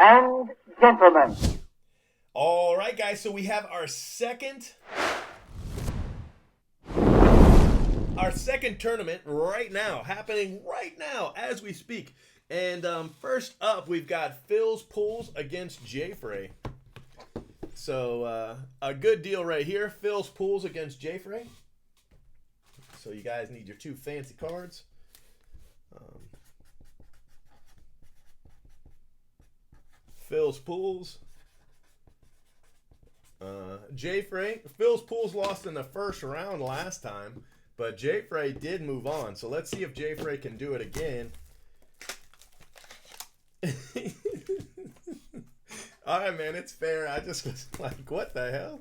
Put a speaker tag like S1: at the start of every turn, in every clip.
S1: and gentlemen.
S2: All right, guys, so we have our second tournament right now, happening right now as we speak. And first up, we've got Phil's Pools against J Frey. So a good deal right here. Phil's Pools against J Frey. So you guys need your two fancy cards. Phil's Pools. J Frey. Phil's Pools lost in the first round last time, but J Frey did move on. So let's see if J Frey can do it again. All right, man, it's fair. I just was like, what the hell?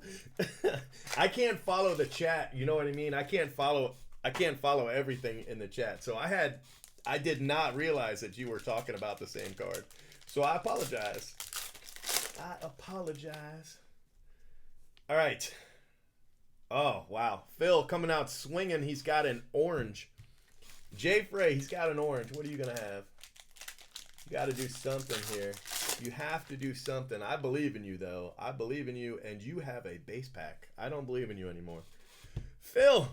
S2: I can't follow the chat. You know what I mean? I can't follow everything in the chat. So I did not realize that you were talking about the same card. So I apologize. All right. Oh, wow. Phil coming out swinging. He's got an orange. J Frey, he's got an orange. What are you going to have? You got to do something here. You have to do something. I believe in you, though. I believe in you, and you have a base pack. I don't believe in you anymore. Phil's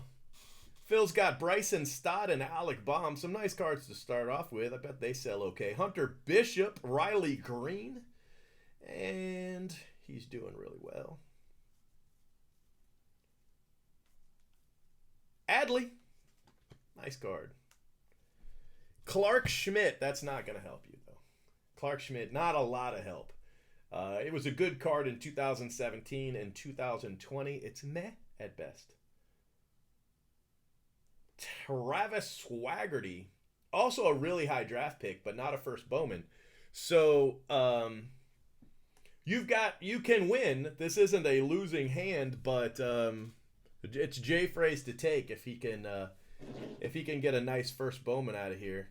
S2: got Bryson Stott and Alec Baum. Some nice cards to start off with. I bet they sell okay. Hunter Bishop, Riley Green, and he's doing really well. Adley, nice card. Clark Schmidt, that's not going to help you, though. Clark Schmidt, not a lot of help. It was a good card in 2017 and 2020. It's meh at best. Travis Swaggerty, also a really high draft pick, but not a first Bowman. So you can win. This isn't a losing hand, but it's J Frey's to take if he can get a nice first Bowman out of here.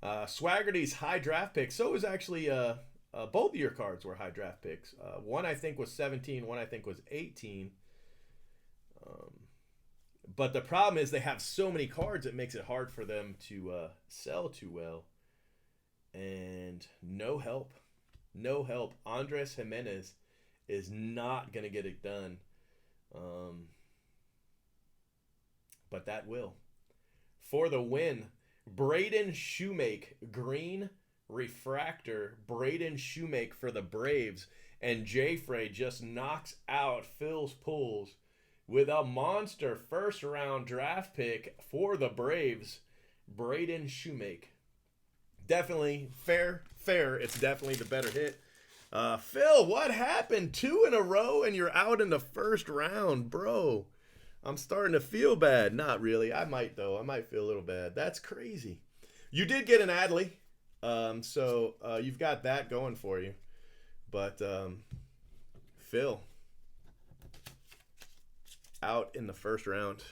S2: Swaggerty's high draft pick. So is actually both of your cards were high draft picks. One I think was 17. One I think was 18. But the problem is they have so many cards it makes it hard for them to sell too well. And no help. No help. Andres Jimenez is not going to get it done. But that will. For the win, Braden Shoemake, green refractor. Braden Shoemake for the Braves. And J Frey just knocks out Phil's Pools with a monster first round draft pick for the Braves, Braden Shoemake. Definitely fair. It's definitely the better hit. Phil, what happened? 2 in a row and you're out in the first round, bro. I'm starting to feel bad. Not really. I might, though. I might feel a little bad. That's crazy. You did get an Adley. So you've got that going for you. But Phil, out in the first round.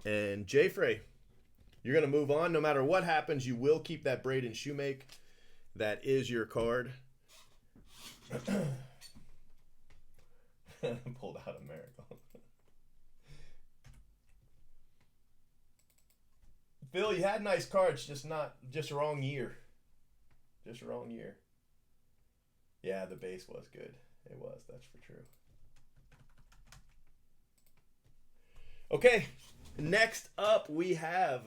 S2: And J Frey, you're going to move on. No matter what happens, you will keep that Braden Shoemake. That is your card. Pulled out a miracle. Phil, you had nice cards, just wrong year. Just wrong year. Yeah, the base was good. It was, that's for true. Okay, next up we have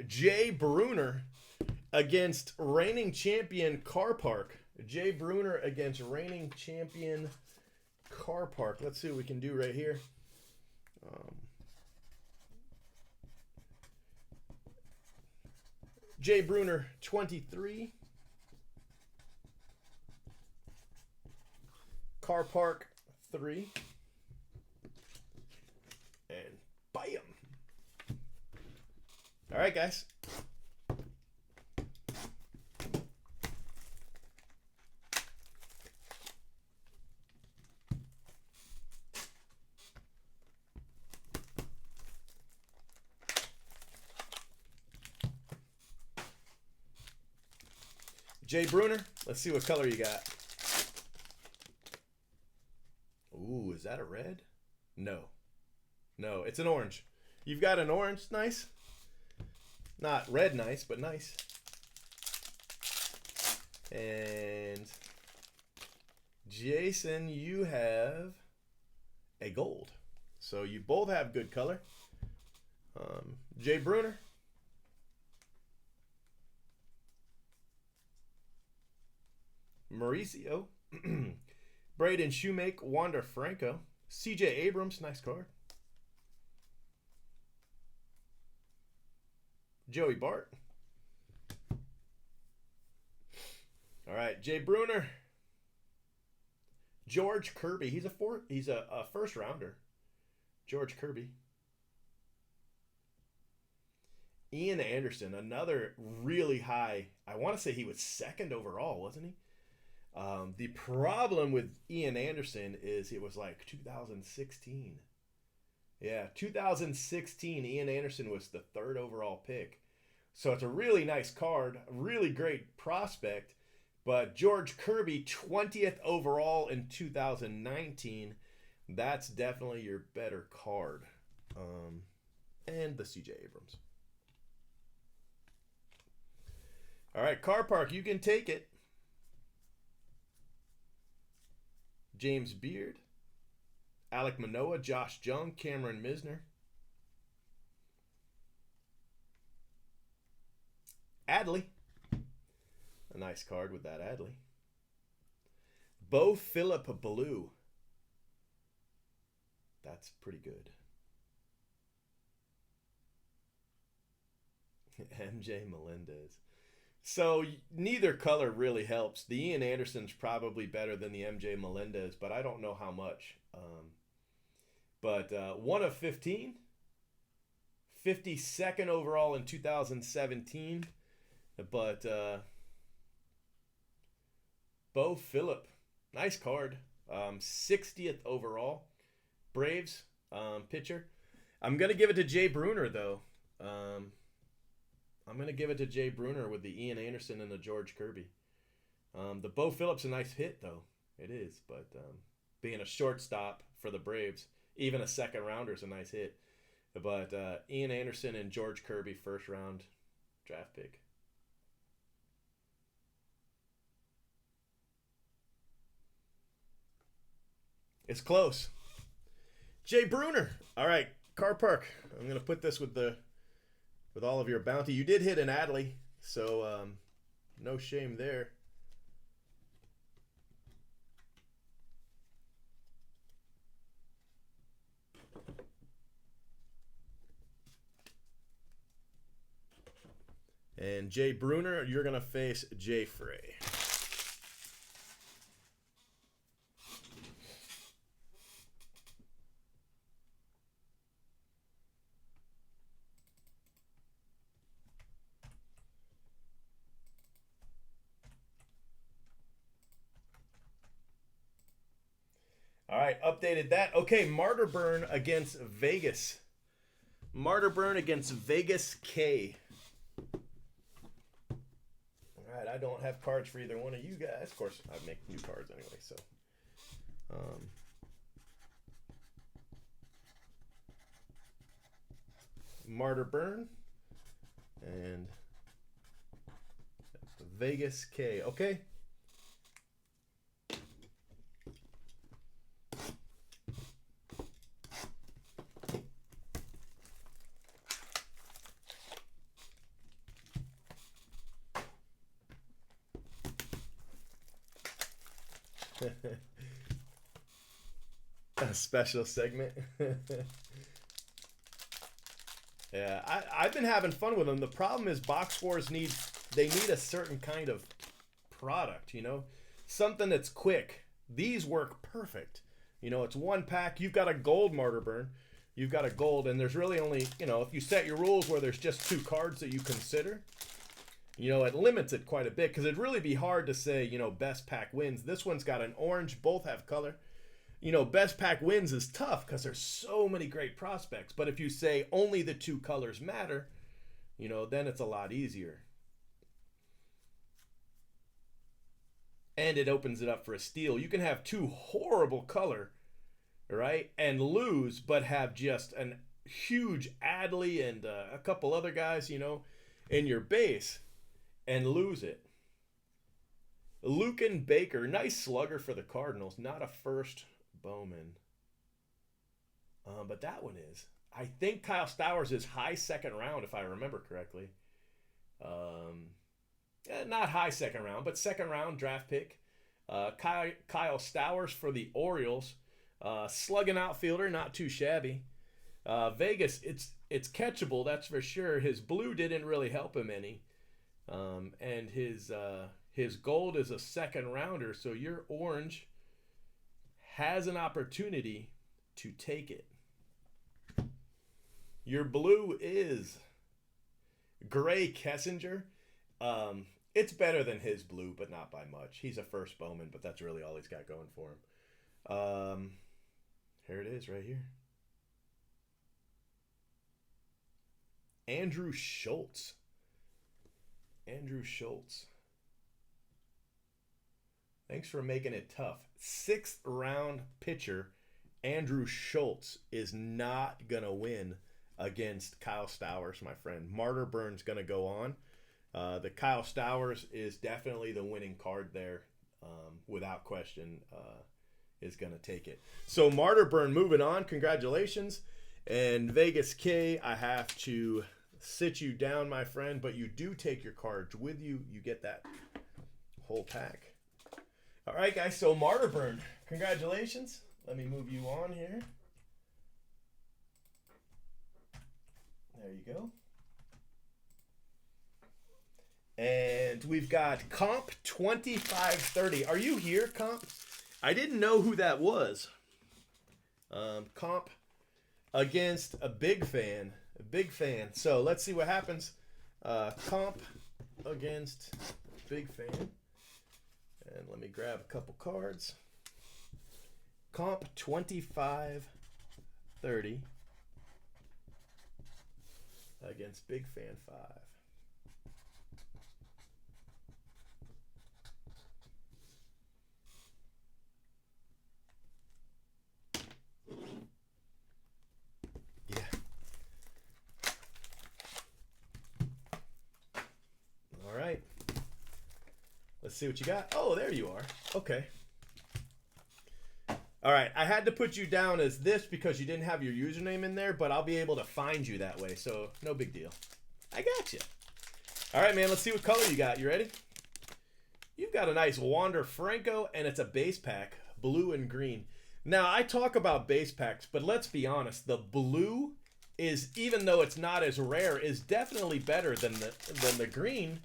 S2: Jay Bruner against reigning champion Car Park. Jay Bruner against reigning champion Car Park. Let's see what we can do right here. Jay Bruner, 23. Car Park, 3. And bam. All right, guys. Jay Bruner, let's see what color you got. Ooh, is that a red? No. No, it's an orange. You've got an orange, nice. Not red nice, but nice. And Jason, you have a gold. So you both have good color. Jay Bruner. Mauricio. Braden Shoemake. Wander Franco. CJ Abrams. Nice card. Joey Bart. All right, Jay Bruner. George Kirby. He's a first rounder. George Kirby. Ian Anderson, another really high. I want to say he was second overall, wasn't he? The problem with Ian Anderson is it was like 2016. Yeah, 2016, Ian Anderson was the third overall pick. So it's a really nice card, a really great prospect. But George Kirby, 20th overall in 2019, that's definitely your better card. And the CJ Abrams. All right, Car Park, you can take it. James Beard, Alec Manoah, Josh Jung, Cameron Misner. Adley. A nice card with that Adley. Bo Phillip Blue. That's pretty good. MJ Melendez. So neither color really helps. The Ian Anderson's probably better than the MJ Melendez, but I don't know how much. But 1 of 15. 52nd overall in 2017. But Bo Phillip, nice card. 60th overall. Braves pitcher. I'm going to give it to Jay Bruner, though. I'm going to give it to Jay Bruner with the Ian Anderson and the George Kirby. The Bo Phillip's a nice hit, though. It is. But being a shortstop for the Braves, even a second rounder is a nice hit. But Ian Anderson and George Kirby, first round draft pick. It's close. Jay Bruner. All right, Car Park. I'm going to put this with all of your bounty. You did hit an Adley, so no shame there. And Jay Bruner, you're going to face Jay Frey. All right, updated that. Okay, Martyr Burn against Vegas. Martyr Burn against Vegas K. All right, I don't have cards for either one of you guys. Of course, I make new cards anyway, so. Martyr Burn. And Vegas K. Okay. A special segment. Yeah, I've been having fun with them. The problem is Box Wars need a certain kind of product, something that's quick. These work perfect. It's one pack. You've got a gold Martyr Burn. You've got a gold, and there's really only, if you set your rules where there's just 2 cards that you consider, it limits it quite a bit, because it'd really be hard to say, best pack wins. This one's got an orange, both have color. Best pack wins is tough because there's so many great prospects. But if you say only the 2 colors matter, then it's a lot easier. And it opens it up for a steal. You can have 2 horrible color, right, and lose, but have just a huge Adley and a couple other guys, in your base, and lose it. Lucan Baker, nice slugger for the Cardinals. Not a first Bowman. But that one is. I think Kyle Stowers is high second round, if I remember correctly. Not high second round, but second round draft pick. Kyle Stowers for the Orioles. Slugging outfielder, not too shabby. Vegas, it's catchable, that's for sure. His blue didn't really help him any. And his gold is a second rounder, so your orange has an opportunity to take it. Your blue is Gray Kessinger. It's better than his blue, but not by much. He's a first Bowman, but that's really all he's got going for him. Here it is right here. Andrew Schultz. Andrew Schultz. Thanks for making it tough. 6th round pitcher Andrew Schultz is not going to win against Kyle Stowers, my friend. Martyr Burn's going to go on. The Kyle Stowers is definitely the winning card there. Without question, is going to take it. So Martyr Burn moving on. Congratulations. And Vegas K, I have to sit you down, my friend, but you do take your cards with you. You get that whole pack. All right, guys, so Martyr Burn, congratulations. Let me move you on here. There you go. And we've got Comp 2530. Are you here, Comp? I didn't know who that was. Comp against a big fan. A big fan. So let's see what happens. Comp against big fan. And let me grab a couple cards. Comp 2530 against Big Fan 5. Yeah. All right. Let's see what you got. Oh, there you are. Okay. All right. I had to put you down as this because you didn't have your username in there, but I'll be able to find you that way, so no big deal. I got you. All right, man. Let's see what color you got. You ready? You've got a nice Wander Franco, and it's a base pack, blue and green. Now, I talk about base packs, but let's be honest. The blue is, even though it's not as rare, is definitely better than the green.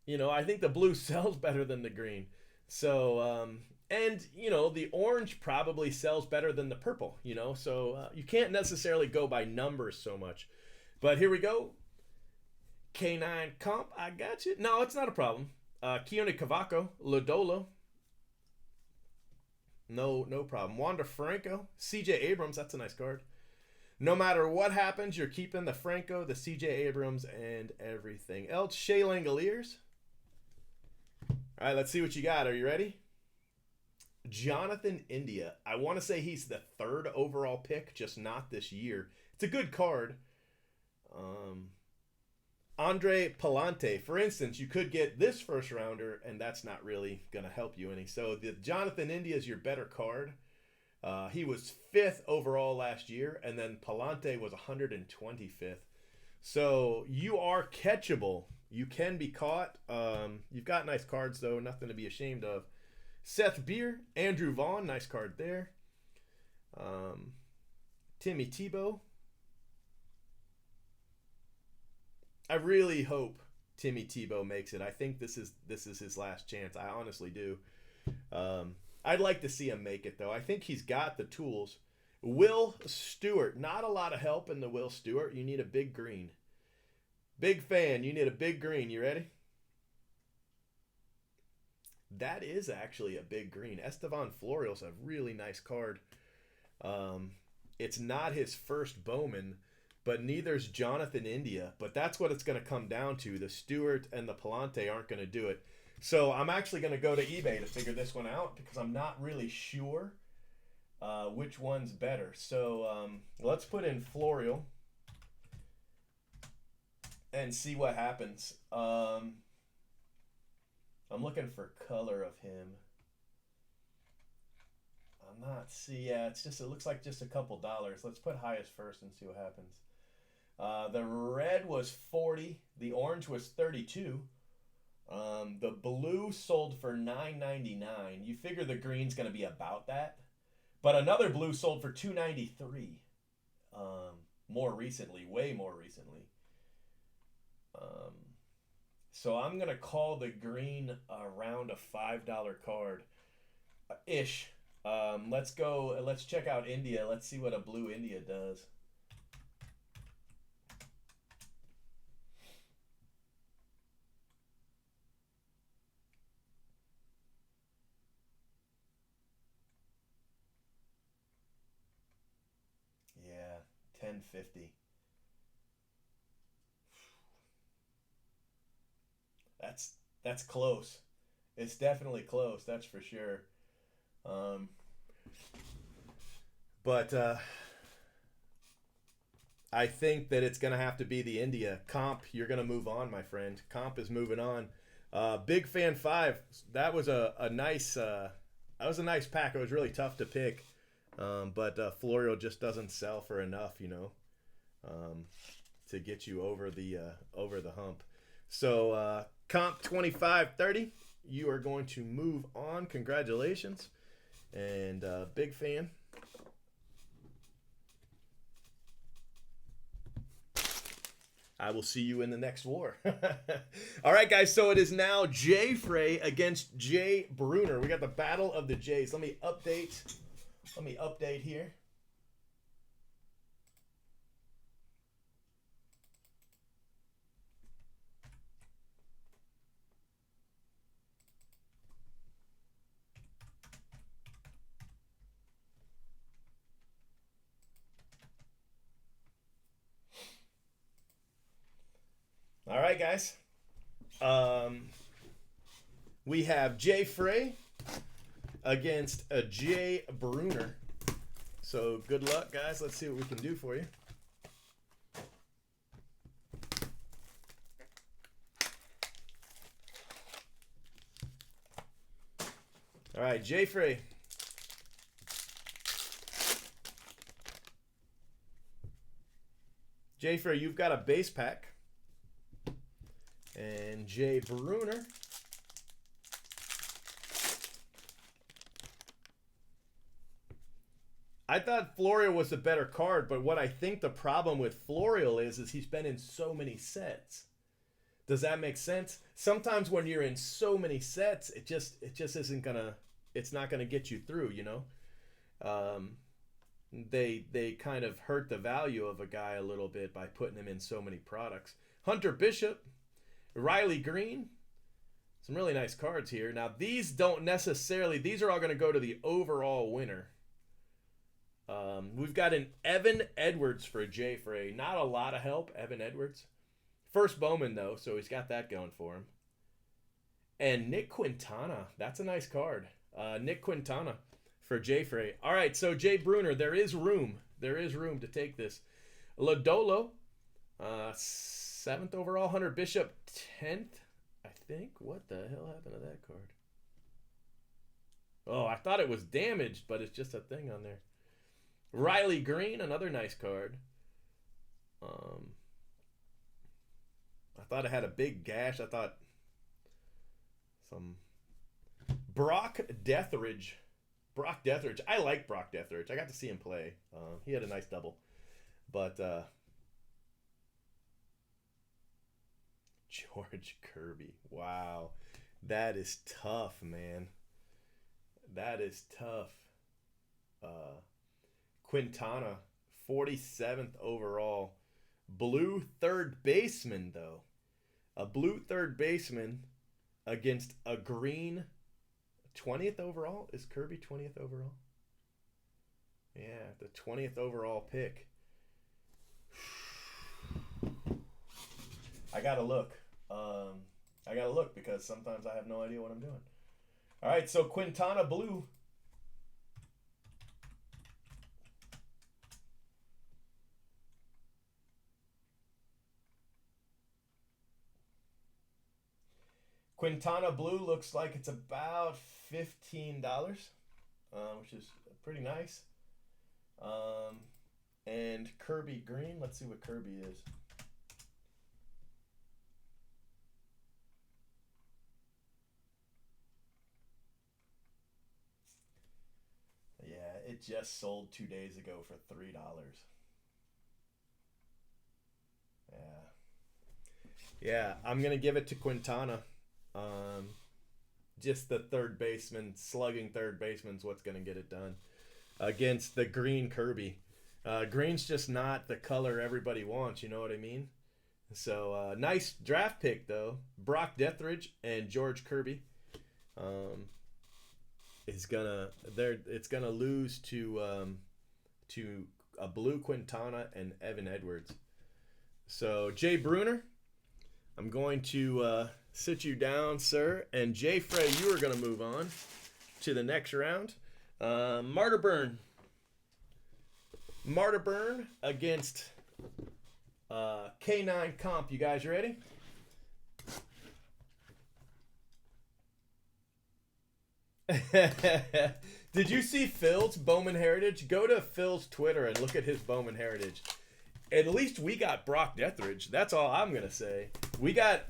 S2: You know, I think the blue sells better than the green. So, and, you know, the orange probably sells better than the purple, you know. So, you can't necessarily go by numbers so much. But here we go. K9 Comp, I got you. No, it's not a problem. Keone Cavaco, Lodolo. No problem. Wander Franco, CJ Abrams, that's a nice card. No matter what happens, you're keeping the Franco, the CJ Abrams, and everything else. Shea Langoliers. All right, let's see what you got. Are you ready? Jonathan India. I want to say he's the 3rd overall pick, just not this year. It's a good card. Andre Palante. For instance, you could get this first rounder, and that's not really going to help you any. So the Jonathan India is your better card. He was 5th overall last year, and then Palante was 125th. So you are catchable. You can be caught. You've got nice cards, though. Nothing to be ashamed of. Seth Beer, Andrew Vaughn. Nice card there. Timmy Tebow. I really hope Timmy Tebow makes it. I think this is his last chance. I honestly do. I'd like to see him make it, though. I think he's got the tools. Will Stewart. Not a lot of help in the Will Stewart. You need a big green. Big fan. You need a big green. You ready? That is actually a big green. Estevan Florial's a really nice card. It's not his first Bowman, but neither's Jonathan India. But that's what it's going to come down to. The Stewart and the Palante aren't going to do it. So I'm actually going to go to eBay to figure this one out because I'm not really sure which one's better. So let's put in Florial and see what happens. I'm looking for color of him. I'm not see. Yeah, it's just it looks like just a couple dollars. Let's put highest first and see what happens. The red was 40. The orange was 32. The blue sold for $9.99. You figure the green's gonna be about that, but another blue sold for $2.93. More recently, way more recently. So I'm gonna call the green around a $5 card, ish. Let's go. Let's check out India. Let's see what a blue India does. Yeah, 1050. That's close. It's definitely close. That's for sure. Um, but I think that it's gonna have to be the India comp. You're gonna move on, my friend. Comp is moving on. Big fan 5. That was a nice. That was a nice pack. It was really tough to pick, but Florio just doesn't sell for enough, um, to get you over the hump. So comp 25-30. You are going to move on. Congratulations, and big fan. I will see you in the next war. All right, guys. So it is now Jay Frey against Jay Bruner. We got the battle of the Jays. Let me update here. All right, guys. We have Jay Frey against a Jay Bruner. So good luck, guys. Let's see what we can do for you. All right, Jay Frey. Jay Frey, you've got a base pack. And Jay Bruner. I thought Florio was the better card, but what I think the problem with Florio is he's been in so many sets. Does that make sense? Sometimes when you're in so many sets, it just isn't gonna, it's not gonna get you through, They kind of hurt the value of a guy a little bit by putting him in so many products. Hunter Bishop, Riley Green, some really nice cards here. Now these don't necessarily, these are all going to go to the overall winner. We've got an Evan Edwards for Jay Frey. Not a lot of help, Evan Edwards. First Bowman though, so he's got that going for him. And Nick Quintana, that's a nice card. Nick Quintana for Jay Frey. All right, so Jay Bruner, there is room. There is room to take this. Lodolo, 7th overall. Hunter Bishop, 10th, I think. What the hell happened to that card? Oh, I thought it was damaged, but it's just a thing on there. Riley Green, another nice card. I thought it had a big gash. I thought some Brock Deathridge. Brock Deathridge. I like Brock Deathridge. I got to see him play. He had a nice double. But George Kirby. Wow. That is tough, man. That is tough. Quintana, 47th overall. Blue third baseman, though. A blue third baseman against a green 20th overall? Is Kirby 20th overall? Yeah, the 20th overall pick. I gotta look. I gotta look because sometimes I have no idea what I'm doing. All right, so Quintana blue. Quintana Blue looks like it's about $15, which is pretty nice. And Kirby Green, let's see what Kirby is. Yeah, it just sold 2 days ago for $3. Yeah. Yeah, I'm going to give it to Quintana. Just the third baseman, slugging third baseman's what's going to get it done against the green Kirby. Green's just not the color everybody wants, you know what I mean? So, nice draft pick, though. Brock Deathridge and George Kirby. It's gonna lose to a blue Quintana and Evan Edwards. So Jay Bruner, I'm going to sit you down, sir, and Jay Frey, you are going to move on to the next round. Martyr Burn against K9 Comp. You guys ready? Did you see Phil's Bowman Heritage? Go to Phil's Twitter and look at his Bowman Heritage. At least we got Brock Deathridge. That's all I'm gonna say. We got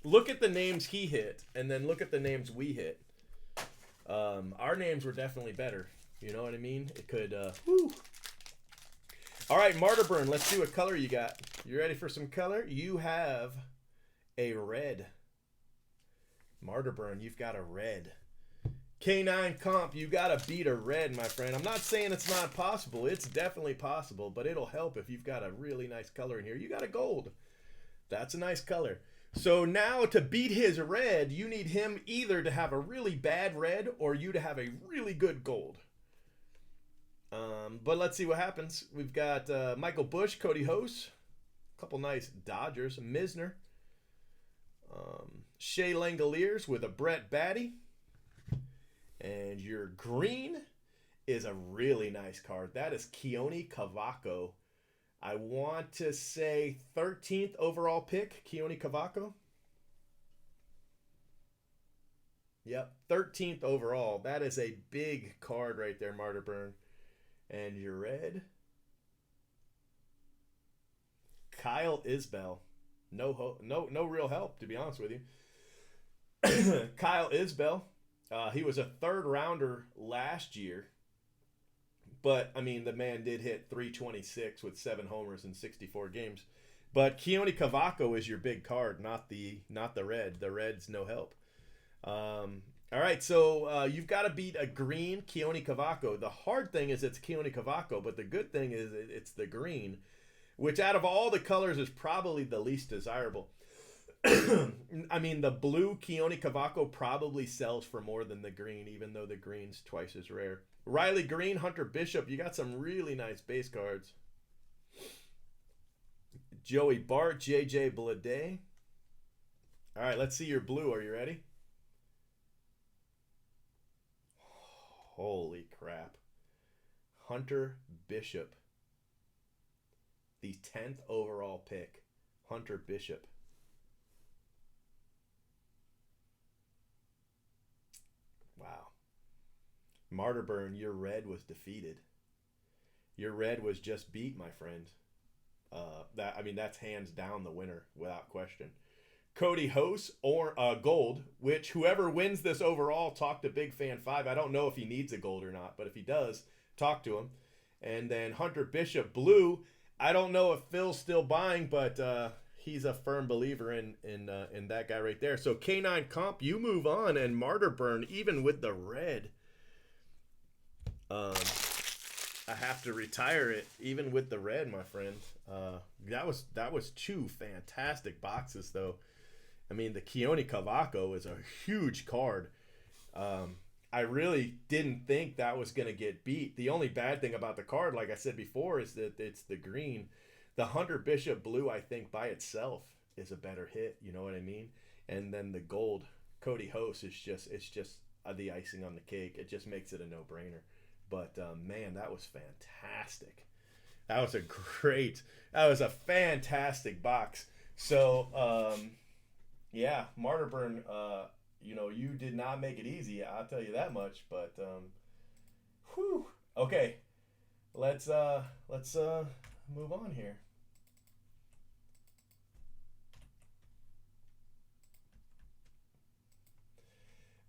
S2: look at the names he hit and then look at the names we hit. Our names were definitely better. You know what I mean? It could woo. All right, Martyrburn, let's see what color you got. You ready for some color? You have a red. Martyrburn, you've got a red. K9 Comp, you got to beat a red, my friend. I'm not saying it's not possible. It's definitely possible, but it'll help if you've got a really nice color in here. You got a gold. That's a nice color. So now to beat his red, you need him either to have a really bad red or you to have a really good gold. But let's see what happens. We've got Michael Bush, Cody Hose, a couple nice Dodgers, Misner, Shea Langoliers with a Brett Batty. And your green is a really nice card. That is Keone Cavaco. I want to say 13th overall pick, Keone Cavaco. Yep, 13th overall. That is a big card right there, Martyrburn. And your red, Kyle Isbell. No real help, to be honest with you. Kyle Isbell. He was a third rounder last year, but I mean the man did hit 326 with 7 homers in 64 games. But Keone Cavaco is your big card, not the red. The red's no help. All right, so you've got to beat a green Keone Cavaco. The hard thing is it's Keone Cavaco, but the good thing is it's the green, which out of all the colors is probably the least desirable. I mean, the blue Keone Cavaco probably sells for more than the green, even though the green's twice as rare. Riley Green, Hunter Bishop, you got some really nice base cards. Joey Bart, JJ Bleday. All right, let's see your blue. Are you ready? Holy crap. Hunter Bishop. The 10th overall pick. Hunter Bishop. Wow. Martyrburn, your red was defeated. Your red was just beat, my friend. That's hands down the winner, without question. Cody Hose or gold, which whoever wins this overall, talk to Big Fan 5. I don't know if he needs a gold or not, but if he does, talk to him. And then Hunter Bishop blue. I don't know if Phil's still buying, but he's a firm believer in that guy right there. So K9 Comp, you move on, and Martyrburn, even with the red, I have to retire it, even with the red, my friend. That was 2 fantastic boxes, though. I mean, the Keone Cavaco is a huge card. I really didn't think that was going to get beat. The only bad thing about the card, like I said before, is that it's the green. The Hunter Bishop blue, I think, by itself is a better hit. You know what I mean? And then the gold, Cody Hose, is just the icing on the cake. It just makes it a no-brainer. But, man, that was fantastic. That was a fantastic box. So, Yeah, Martyrburn. You did not make it easy. I'll tell you that much. But whew. Okay, let's move on here.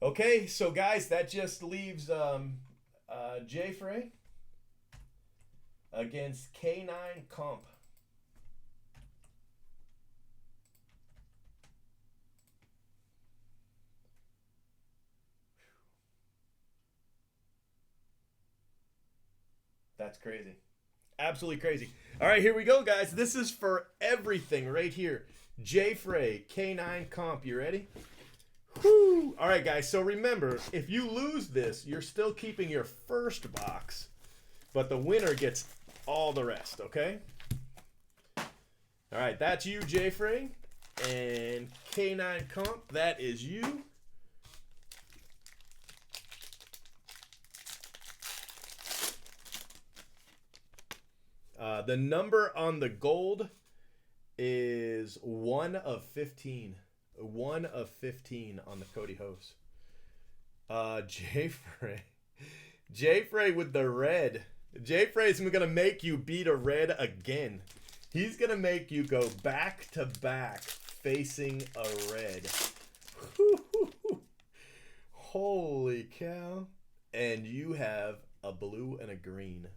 S2: Okay, so guys, that just leaves J Frey against K9 Comp. That's crazy. Absolutely crazy. All right, here we go, guys. This is for everything right here. J Frey, K9 Comp. You ready? Whew. All right, guys. So remember, if you lose this, you're still keeping your first box, but the winner gets all the rest, okay? All right, that's you, J Frey. And K9 Comp, that is you. The number on the gold is 1 of 15. 1 of 15 on the Cody Host. J Frey. J Frey with the red. J Frey's going to make you beat a red again. He's going to make you go back to back facing a red. Holy cow. And you have a blue and a green.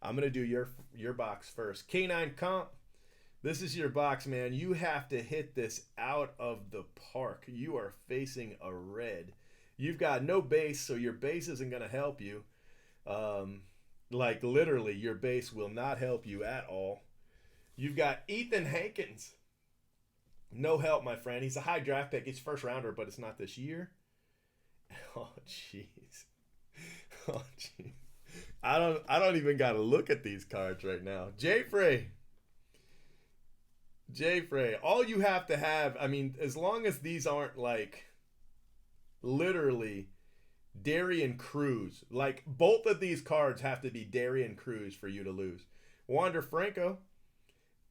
S2: I'm going to do your box first. K9 Comp, this is your box, man. You have to hit this out of the park. You are facing a red. You've got no base, so your base isn't going to help you. Like, literally, your base will not help you at all. You've got Ethan Hankins. No help, my friend. He's a high draft pick. He's first rounder, but it's not this year. Oh, jeez. Oh, jeez. I don't even got to look at these cards right now. J Frey. All you have to have, I mean, as long as these aren't like literally Darian Cruz. Like both of these cards have to be Darian Cruz for you to lose. Wander Franco.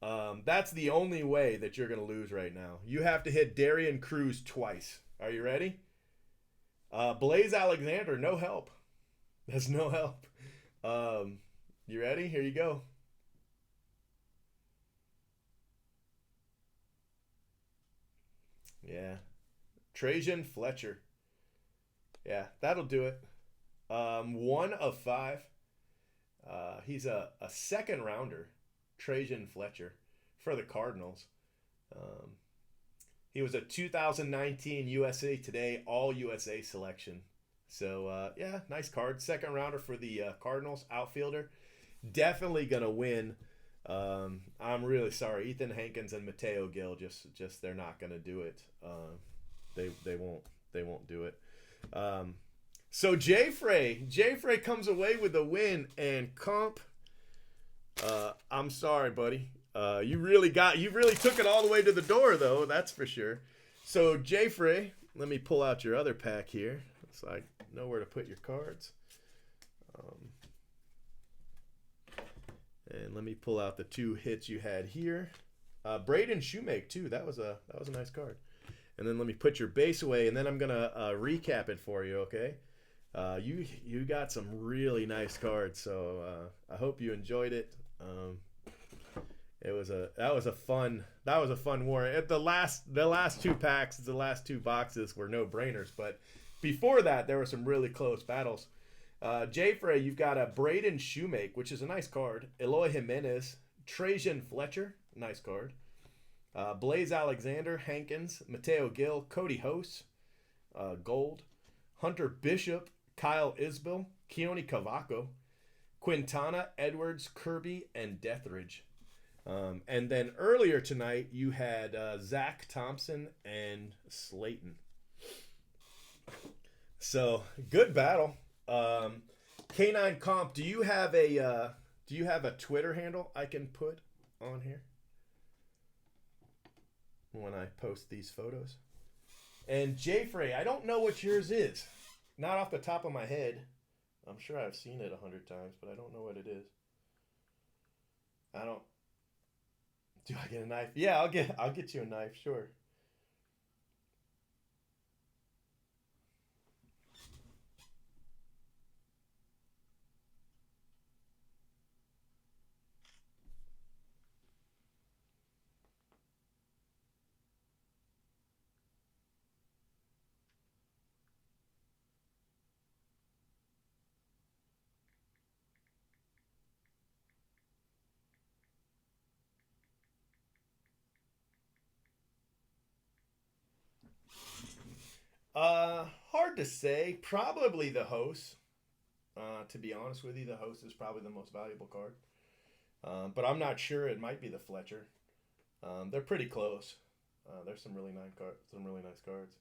S2: That's the only way that you're going to lose right now. You have to hit Darian Cruz twice. Are you ready? Blaze Alexander, no help. There's no help. You ready? Here you go. Yeah. Trajan Fletcher. Yeah, that'll do it. 1 of 5. He's a second rounder, Trajan Fletcher, for the Cardinals. He was a 2019 USA Today All USA selection. So, yeah, nice card. Second rounder for the Cardinals, outfielder. Definitely going to win. I'm really sorry. Ethan Hankins and Mateo Gil just they're not going to do it. They won't do it. So J Frey comes away with the win, and Comp, I'm sorry, buddy. You really took it all the way to the door, though. That's for sure. So J Frey, let me pull out your other pack here. So I know where to put your cards. And let me pull out the 2 hits you had here. Braden Shoemake too. That was a nice card. And then let me put your base away, and then I'm gonna recap it for you. Okay. You got some really nice cards, so I hope you enjoyed it. That was a fun war. At the last 2 packs, the last 2 boxes were no brainers, but before that there were some really close battles. J Frey, you've got a Braden Shoemake, which is a nice card. Eloy Jimenez, Trajan Fletcher, nice card. Blaze Alexander, Hankins, Mateo Gil, Cody Host, gold. Hunter Bishop, Kyle Isbell, Keone Cavaco, Quintana, Edwards, Kirby, and Deathridge. And then earlier tonight, you had Zach Thompson and Slayton. So, good battle. K9 Comp, do you have a Twitter handle I can put on here when I post these photos? And J Frey, I don't know what yours is. Not off the top of my head. I'm sure I've seen it 100 times, but I don't know what it is. Do I get a knife? Yeah, I'll get you a knife, sure. Hard to say. Probably the host. To be honest with you, the host is probably the most valuable card. But I'm not sure. It might be the Fletcher. They're pretty close. There's some really nice cards. Some really nice cards.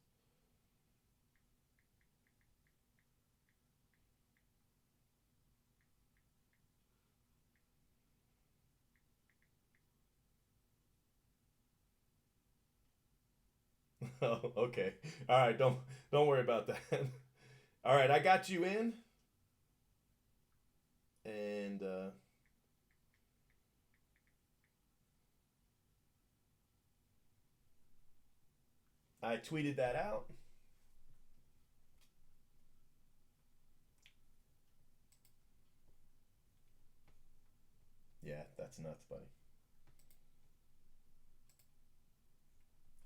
S2: Oh, okay. All right. Don't worry about that. All right, I got you in, and I tweeted that out. Yeah, that's nuts, buddy.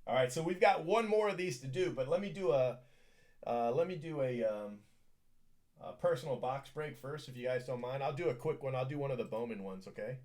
S2: All right, so we've got one more of these to do, but let me do a personal box break first, if you guys don't mind. I'll do a quick one. I'll do one of the Bowman ones, okay?